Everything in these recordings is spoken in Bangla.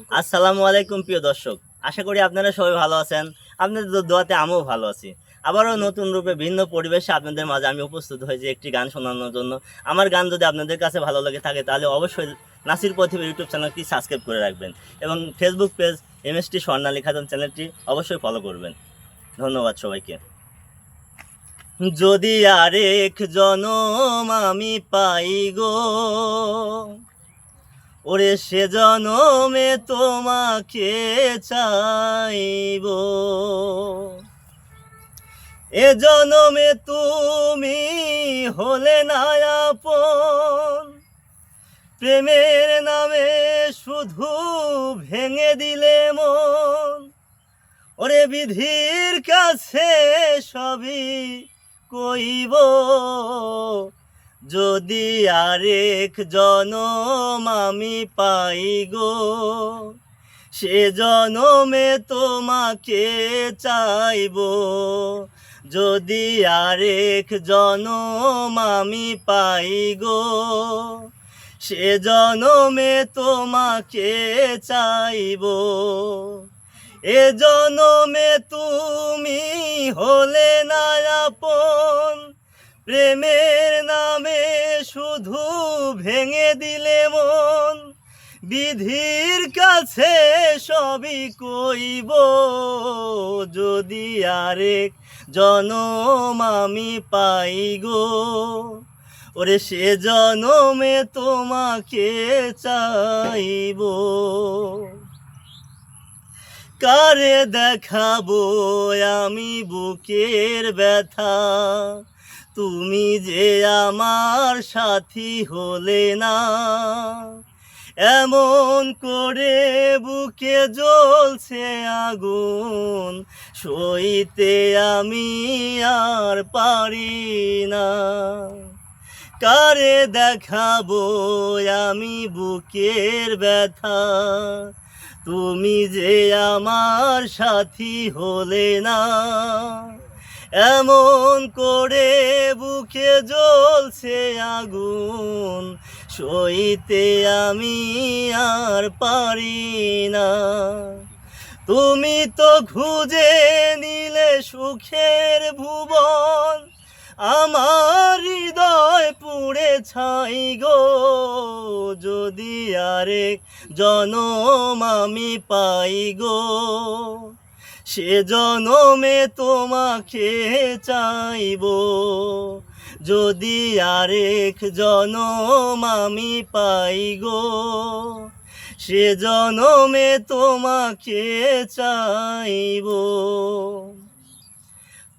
আসসালামু আলাইকুম প্রিয় দর্শক, আশা করি আপনারা সবাই ভালো আছেন। আপনাদের দোয়াতে আমিও ভালো আছি। আবারও নতুন রূপে ভিন্ন পরিবেশে আপনাদের মাঝে আমি উপস্থিত হয়েছি একটি গান শোনানোর জন্য। আমার গান যদি আপনাদের কাছে ভালো লাগে থাকে তাহলে অবশ্যই নাসির প্রতিভা ইউটিউব চ্যানেলটি সাবস্ক্রাইব করে রাখবেন এবং ফেসবুক পেজ এমএসটি স্বর্ণালী খাতুন চ্যানেলটি অবশ্যই ফলো করবেন। ধন্যবাদ সবাইকে। যদি আরেক জনম আমি পাই গো, ওরে সে জনমে তোমাকে চাইব, এ জনমে তুমি হলে না আপন, প্রেমের নামে শুধু ভেঙে দিলে মন। ওরে বিধির কাছে সবই কইব, যদি আরেক জনম আমি পাই গো, সে জনমে তোমাকে চাইব। যদি আরেক জনম আমি পাই গো, সে জনমে তোমাকে চাইব। এ জনমে তুমি হলে না আপন, প্রেমের নামে শুধু ভেঙে দিলে মন। বিধির কাছে সবই কইব, যদি আরেক জনম আমি পাই গো, ওরে সে জনমে তোমাকে চাইব। কারে দেখাবো আমি বুকের ব্যথা, তুমি যে আমার সাথী হলে না। এমন করে বুকে জ্বলছে আগুন, সইতে আমি আর পারি না। কারে দেখাবো আমি বুকের ব্যথা, তুমি যে আমার সাথী হলে না। এমন করে বুকে জ্বলছে আগুন, সইতে আমি আর পারি না। তুমি তো খুঁজে নিলে সুখের ভুবন, আমার হৃদয় পুড়ে ছাই গো। যদি আরেক জনম আমি পাই গো, সে জনমে তোমাকে চাইব। যদি আরেক জনম আমি পাই গো, সে জনমে তোমাকে চাইব।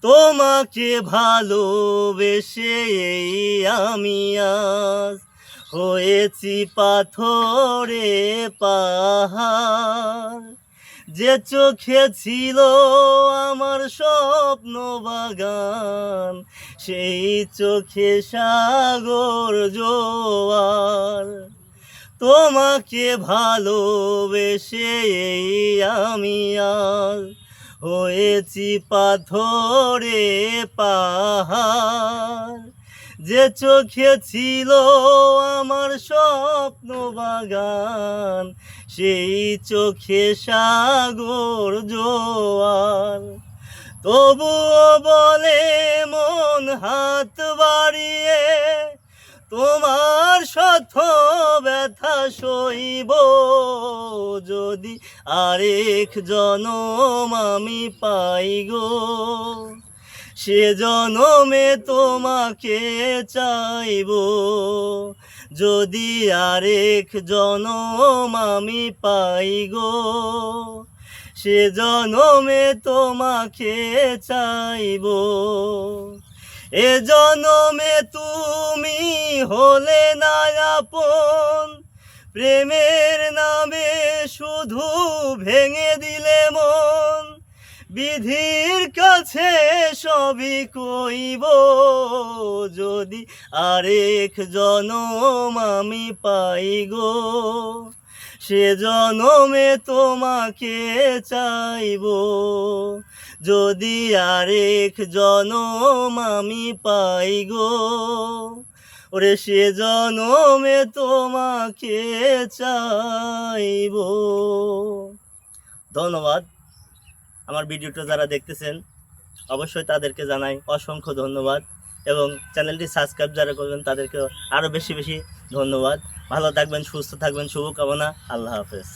তোমাকে ভালোবেসে এই আমি আজ হয়েছি পাথরে পাহাড়। যে চোখে ছিল আমার স্বপ্ন বাগান, সেই চোখে সাগর জোয়ার। তোমাকে ভালোবেসে এই আমি আজ হয়েছি পাথরে পাহাড়। যে চোখে ছিল আমার স্বপ্ন বাগান, সেই চোখে সাগর জোয়ার। তবুও বলে মন হাত বাড়িয়ে, তোমার শত ব্যথা সইব। যদি আরেক জনম আমি পাই গো, সে জনমে তোমাকে চাইব। যদি আরেক জনম আমি পাই গো, সে জনমে তোমাকে চাইব। এ জনমে তুমি হলে না আপন, প্রেমের নামে শুধু ভেঙে দিলে মন। বিধির কাছে সবই কইব, যদি আরেক জনম আমি পাই গো, সে জনমে তোমাকে চাইব। যদি আরেক জনম আমি পাই গো, ওরে সে জনমে তোমাকে চাইবো। ধন্যবাদ। আমার ভিডিওটা যারা দেখতেছেন অবশ্যই তাদেরকে জানাই অসংখ্য ধন্যবাদ, এবং চ্যানেলটি সাবস্ক্রাইব যারা করবেন তাদেরকে আরও বেশি বেশি ধন্যবাদ। ভালো থাকবেন, সুস্থ থাকবেন, শুভকামনা। আল্লাহ হাফেজ।